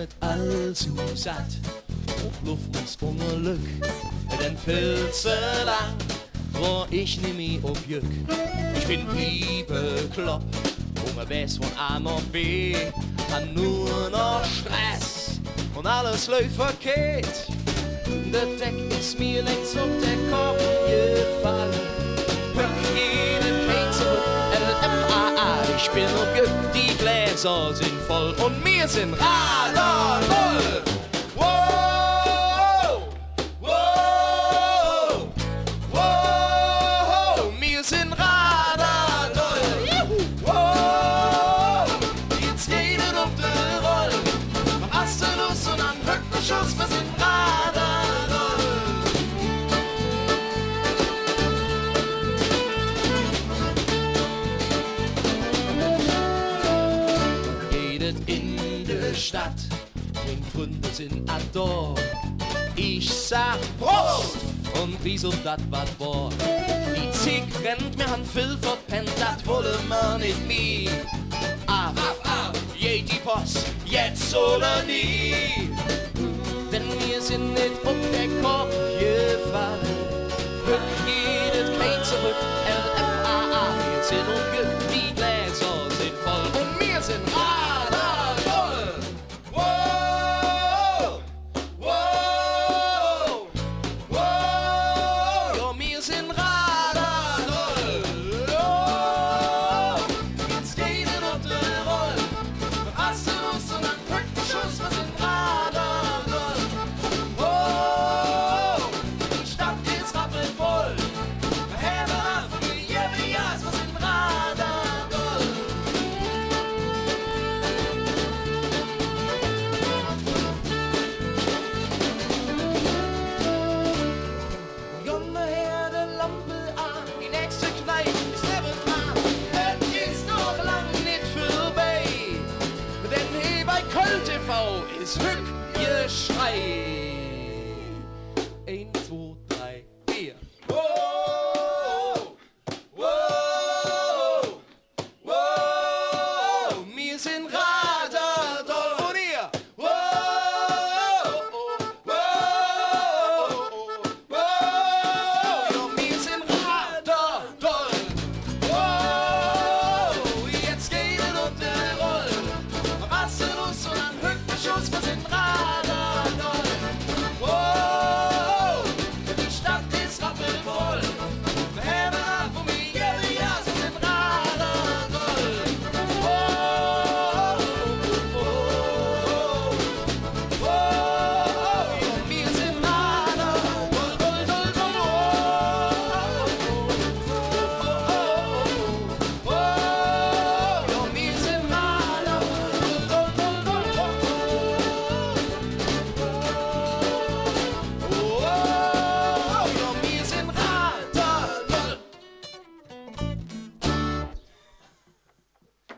het allzu satt auf Luft ins Unglück, denn viel zu lang war ich nimmer auf Jück. Ich bin wie bekloppt, unterwegs von A nach B, han nur noch Stress und alles läuft verkehrt. Der Deck ist mir längst auf der Kopf gefallen. Höck jeden Kein zurück, LMAA, ich bin auf Jück, die Gläser sind voll und wir sind radarvoll. Wow, wow, wow, wir sind radarvoll. Wow, jetzt geht es auf die Roll. Mach Aste los und dann Höck der Schuss, wir sind radarvoll. In der Stadt, mein Freunde sind ador. Ich sag Prost und wieso dat wat war. Die Zieg rennt, mir han viel verpennt, dat wolle man nicht nie. Ab, je die Post, jetzt oder nie. Denn wir sind nicht auf der Kopf gefallen. Höck jedes Kein zurück, LMAA, wir sind umgekehrt, die Gläser sind voll und wir sind ist Hückgeschrei. 1, 2, 3, 4. Wow, wow, wow, wir sind